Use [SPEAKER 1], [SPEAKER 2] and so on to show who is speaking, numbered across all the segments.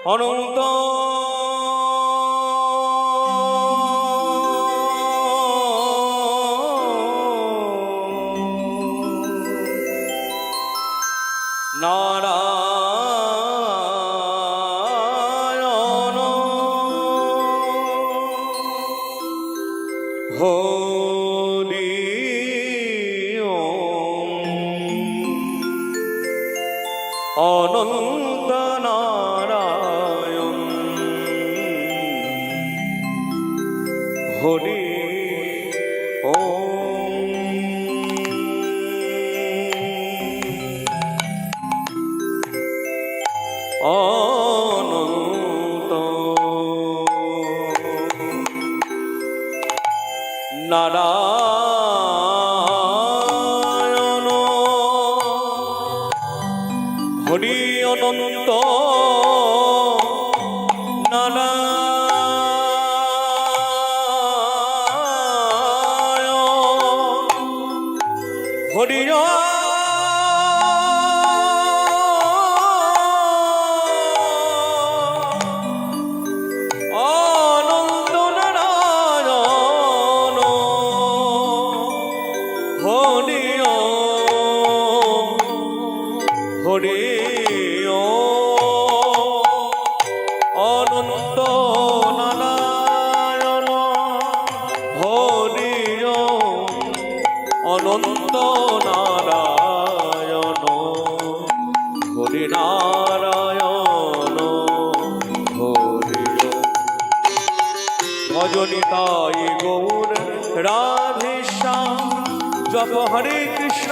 [SPEAKER 1] অনন্ত নারায়ণ হরি অনন্ত নারায়ণ হরি অনন্ত নারায়ণ হরি অনন্ত নারায়ণ হরি অনন্ত নারায়ণ হরি হরি অনন্ত নারায়ণ হরি অনন্ত নারায়ণ হরি নারায়ণ হরি ভজনিতাই গৌর রাধে শ্যাম জপ হরে কৃষ্ণ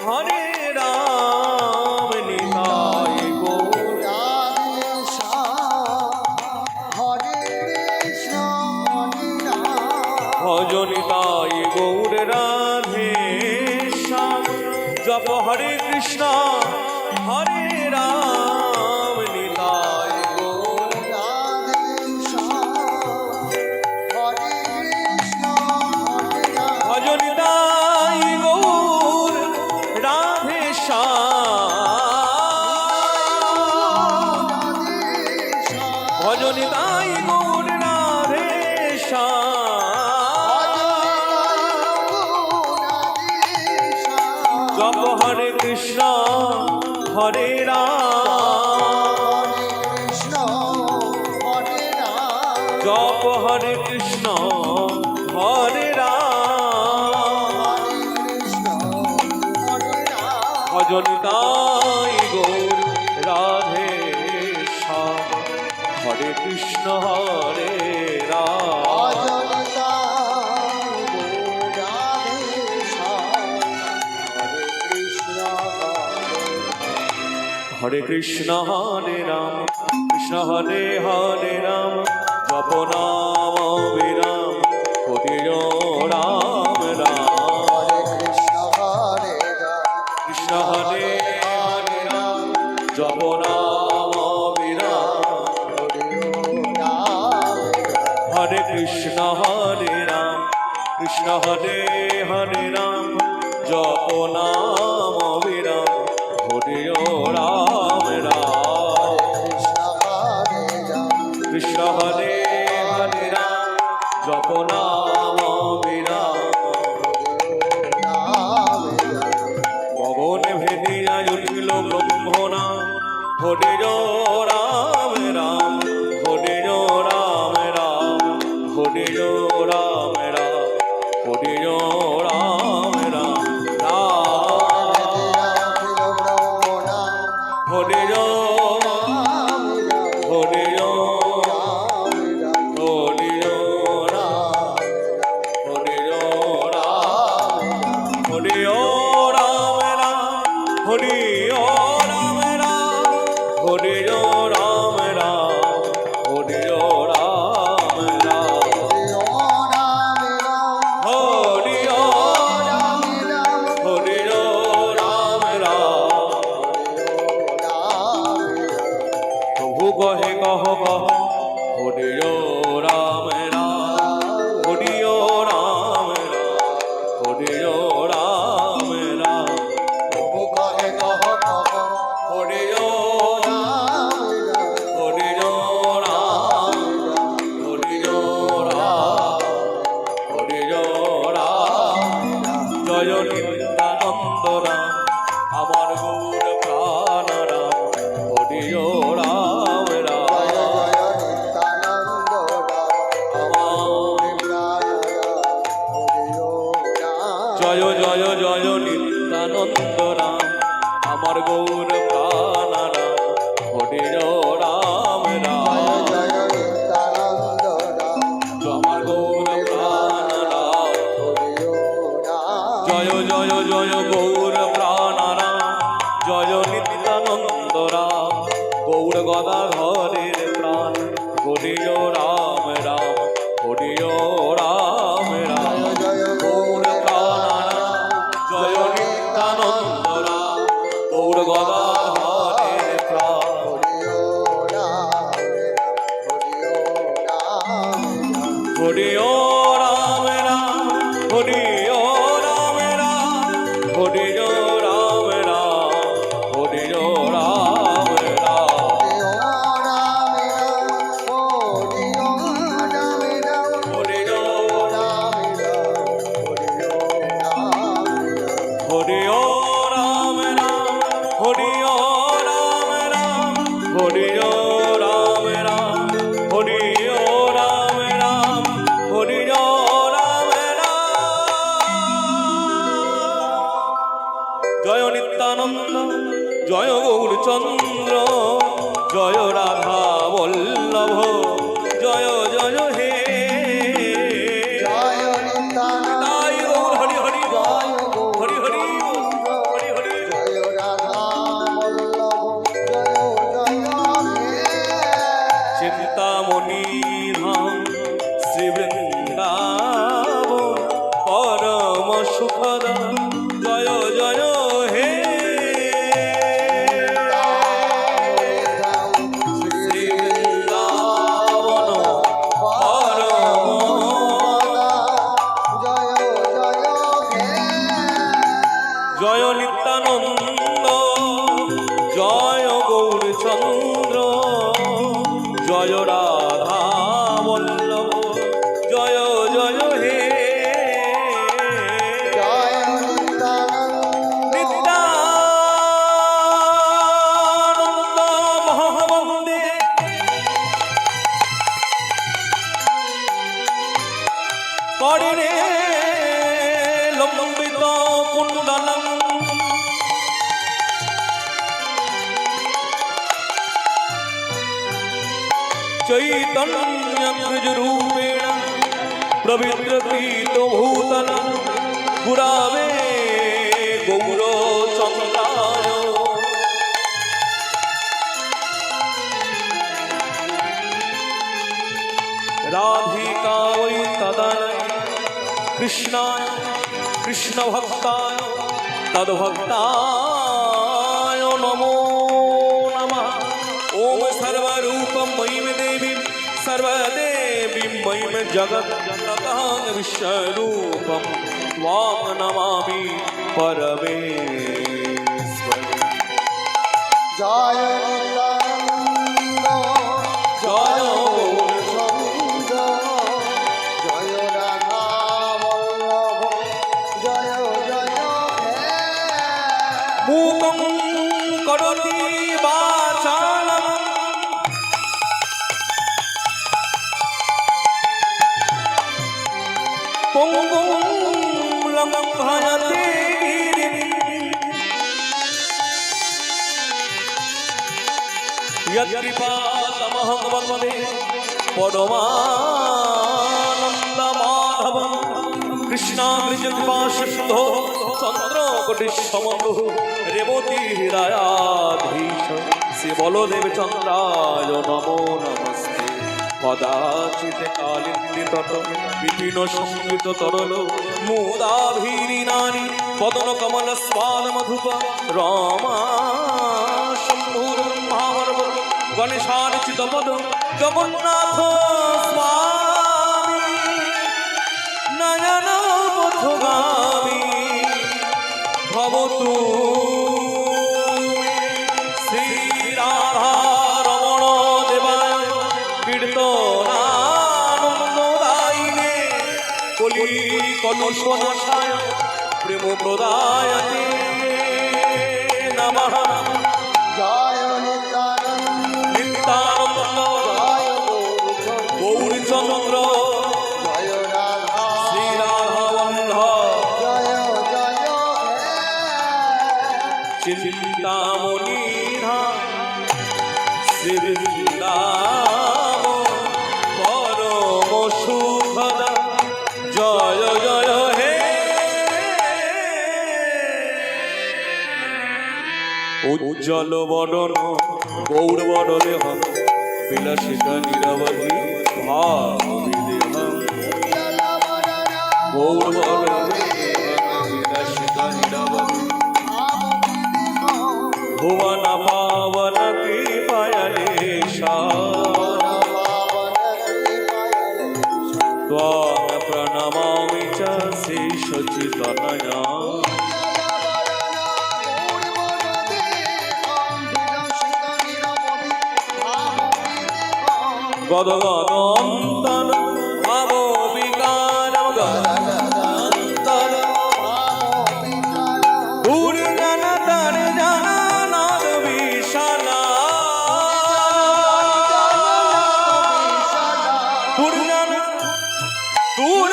[SPEAKER 1] হরে রাম নিতাই গৌর
[SPEAKER 2] রাধে শ্যাম হরে কৃষ্ণ হরে রাম
[SPEAKER 1] ভজনিতাই গৌর রাধে শ্যাম জপ হরে কৃষ্ণ হরে রাম নিতাই গৌর
[SPEAKER 2] রাধে শ্যাম হরে কৃষ্ণ হরে রাম
[SPEAKER 1] ভজনিতাই গৌর রাধে শ্যাম ভজনিতাই গৌর রাধে শ্যাম জপ হরে কৃষ্ণ হরে রাম জপ হরে কৃষ্ণ হরে রাম ভজনিতাই গৌর রাধে শ্যাম হরে কৃষ্ণ হরে রাম হরে কৃষ্ণ হরে রাম কৃষ্ণ হরে হরে রাম জপ নাম বিরাম হরি রাম রাম কৃষ্ণ হরে হরে রাম জপ নাম বিরাম হরে কৃষ্ণ হরে রাম কৃষ্ণ হরে হরে রাম জপ নাম বিরাম হরি রাম রাম কৃষ্ণ হরে হরে রাম জপ নাম বিরাম গগন ভেদিয়া উঠিল ব্রহ্মণা হরি রাম রাম হরি রাম রাম হরি রাম রাম হরি রাম রাম হরি হরি হরি হরি হরি রাম রাম হরি রাম রাম হরি রাম রাম হরি রাম রাম হরি হরি রাম রাম প্রভু কহে কহ কহ হরি রাম রাম হরি রাম রাম হরি রাম রাম প্রভু কহে কহ কহ হরি রাম হরি ও রাম রাম
[SPEAKER 2] জয় জয় নিত্যানন্দ রাম হরি ও রাম
[SPEAKER 1] জয় জয় জয় নিত্যানন্দ রাম আমার গৌর প্রাণারাম হরি ও রাম রাম
[SPEAKER 2] জয় জয় নিত্যানন্দ রাম
[SPEAKER 1] আমার গৌর প্রাণারাম
[SPEAKER 2] হরি ও রাম
[SPEAKER 1] জয় জয় জয় গৌর প্রাণারাম জয় নিত্যানন্দ রাম গৌর গদাধরের প্রাণ হরি ও রাম রাম হরি ও রাম রাম
[SPEAKER 2] জয়
[SPEAKER 1] গৌর প্রাণারাম জয় নিত্যানন্দ রাম গৌর গদাধরের প্রাণ
[SPEAKER 2] হরি ও রাম হরি ও রাম
[SPEAKER 1] হরি ও রাম রাম হরি ও রাম রাম হরি ও রাম রাম হরি ও রাম রাম
[SPEAKER 2] হরি ও রাম
[SPEAKER 1] হরি ও রাম রাম হরি ও রাম রাম হরি ও রাম রাম হরি ও রাম রাম হরি ও রাম রাম জয় নিত্যানন্দ জয় গৌরচন্দ্র জয় রাধা বল্লভ জয় জয় হে
[SPEAKER 2] জয় নিত্যানন্দ
[SPEAKER 1] তাই গৌর হরি হরি
[SPEAKER 2] জয়
[SPEAKER 1] হরি হরি
[SPEAKER 2] গৌর
[SPEAKER 1] হরি হরি
[SPEAKER 2] জয় রাধা বল্লভ জয় জয় হে
[SPEAKER 1] চিন্তামণি ধাম শ্রী বৃন্দাবন পরম সুখদ জয় জয় হে শ্রী বৃন্দাবন পরম জয় নিত্যানন্দ জয় গৌরচন্দ্র জয় রাধা বল্লভ জয় জয় হে নিত্যানন্দ মহাবন্দে করিনে লম্বিত কুণ্ডলম चैतन्यरूपेण प्रवित्रकृतो भूतलं गुरावे गौरचन्द्राय राधिका वै तदनय कृष्णाय कृष्णभक्ताय तद्भक्ताय नमो नमः ॐ सर्वरूपं मयिं देवीं सर्वदेवीं मयिं जगत् ततः विश्वरूपं त्वां नमामि परमेश्वरी
[SPEAKER 2] জয় নিত্যানন্দ
[SPEAKER 1] জয়
[SPEAKER 2] গৌরচন্দ্র জয় রাধা বল্লভ জয় জয় হে
[SPEAKER 1] मूकं करोति वाचालं पङ्गुं लङ्घयते गिरिं यत्कृपातमहं वन्दे परमानन्दमाधवं कृष्णाग्रजकृपासिन्धो चन्द्रकोटिसमो रेवतीरायाधीश श्री बलदेव चन्द्राय नमो नमस्ते कदाचित् कालिन्दीतट विपिन संयुत तरल मुदाभिरीनानि पदन कमल स्वाद मधुप रमा शम्भुर ब्रह्मावर्व गणेशार्चित पद जगन्नाथ स्वामी नयन पथगामी भवतु श्री राधा रमण देवाय कीर्तनानन्ददायिने कलि कलुषनाशाय प्रेम प्रदायते नमः
[SPEAKER 2] জয় নিত্যানন্দ
[SPEAKER 1] শ্রী বৃন্দাবন পরম সুখদা জয় জয় হে উজ্জ্বল বদন গৌর বদনে হম বিলাসিতা নিরবধি ভাবি দেহম গৌর বদনে বিলাসিতা নিরবধি ভুবন পাবন কৃপায়ালেশা ত্বাং প্রণমামি চ শ্রী সচিতনয়া গদগদন্তন ভাব বিকারম গদগদন্তন দূর জন তর জানা নাদ বিশালা দূর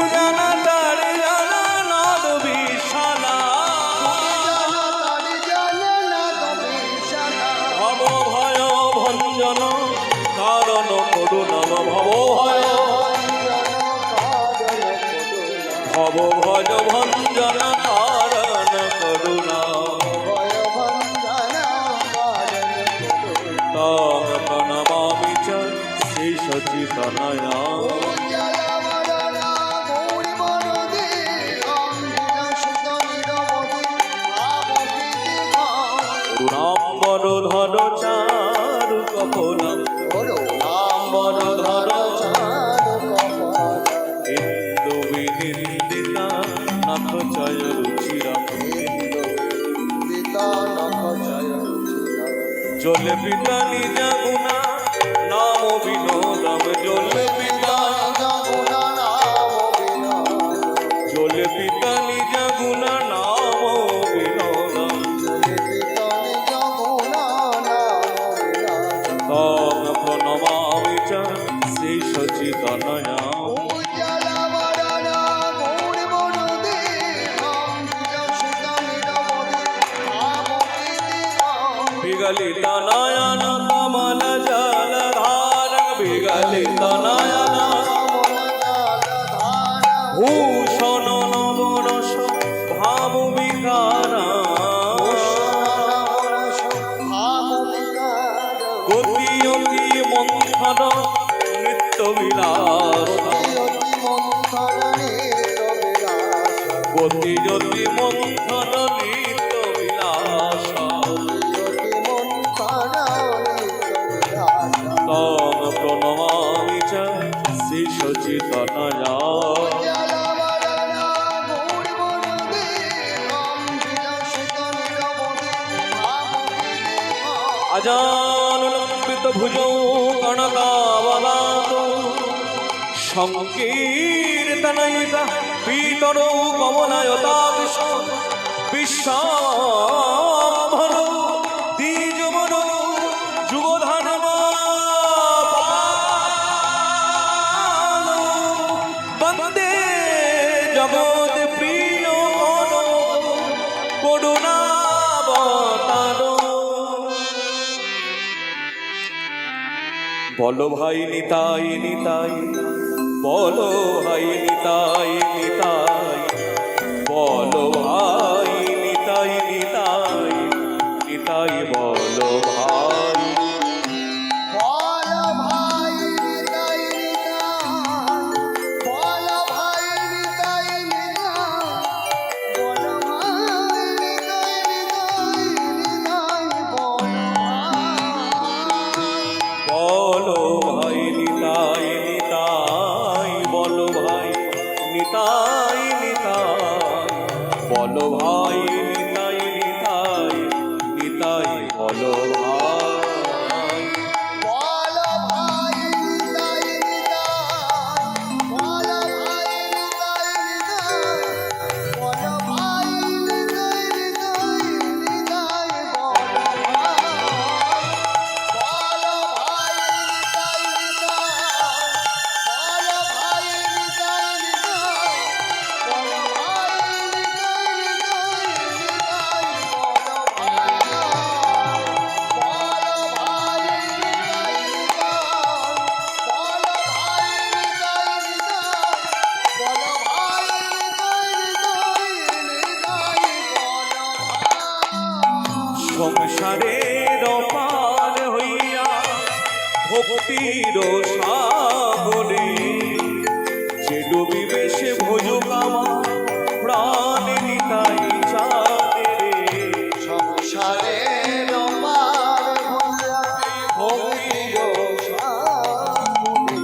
[SPEAKER 1] জন তর জানা নাদ বিশালা ভব ভয় ভঞ্জন কারণ করুণাম ভব ভয় ভজ ভঞ্জন কারণ করুণা তাং প্রণমামি চ শ্রী সচিতনয়া করুণাম্বর ধর চারু কপলাম করুণাম্বর ধর ইন্দু বিনিন্দিতা নাথ জয় রুচিরাম জলে পিতা নিজ গুণা নাম বিনোদম জলে পিতা নিজ গুণা নাম বিনোদম তং প্রণমামি চ শ্রী সচিতনয়া বিগলিত নয়ন কমল জলধার বিগলিত নয়ন ভূষণ নবরস ভাব বিকারা গতি অতি মন্থন নৃত্য বিলাস গতি জ্যোতি মন্থন নৃত্য বিলাস তং প্রণমামি চ শ্রী সচিতনয়া আজানুলম্বিত ভুজৌ কনকাবদাতু সংকীর্তনয়িতা পীতরৌ কমলায়তাদিশ বিশ্বাম্ভর দ্বিজবন যুগধর্ম বন্দে জগৎ প্রিয় করুণাবতার বলো ভাই নিতাই নিতাই বলো ভাই নিতাই নিতাই বলো ভাই নিতাই নিতাই নিতাই বলো ভাই বলো ভাই নিতাই নিতাই বলো ভাই নিতাই নিতাই বলো ভাই নিতাই নিতাই নিতাই বলো ভাই ভক্তির সাগরে যে ডুবিবে সে ভোজক আমার প্রাণ নিতাই চাঁদে রে।
[SPEAKER 2] সংসারের পার হইয়া ভক্তির সাগরে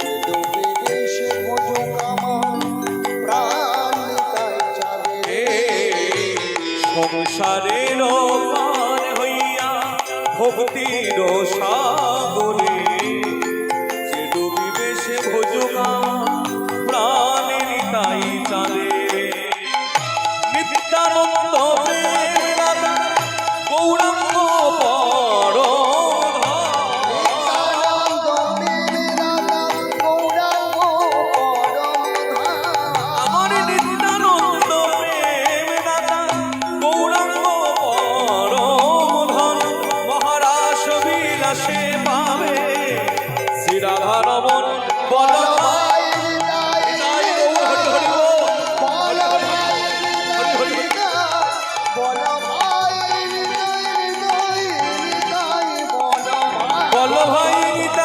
[SPEAKER 2] যে ডুবিবে সে ভোজক আমার প্রাণ নিতাই চাঁদে রে।
[SPEAKER 1] সংসারের পার হইয়া ভক্তির সাগরে যে ডুবিবে সে ভোজকা প্রাণ নিতাই চাঁদে। নিত্যানন্দ প্রেম দাতা গৌরাঙ্গ পরধা।
[SPEAKER 2] নিত্যানন্দ প্রেম দাতা গৌরাঙ্গ পরমধাম।
[SPEAKER 1] আমার নিত্যানন্দ প্রেম দাতা গৌরাঙ্গ পরমধন মহারাস বিলাসে পাবে শ্রী রাধা রমন বলভাই। নিতাই গৌর হরি হরি বল। বল ভাই নিতাই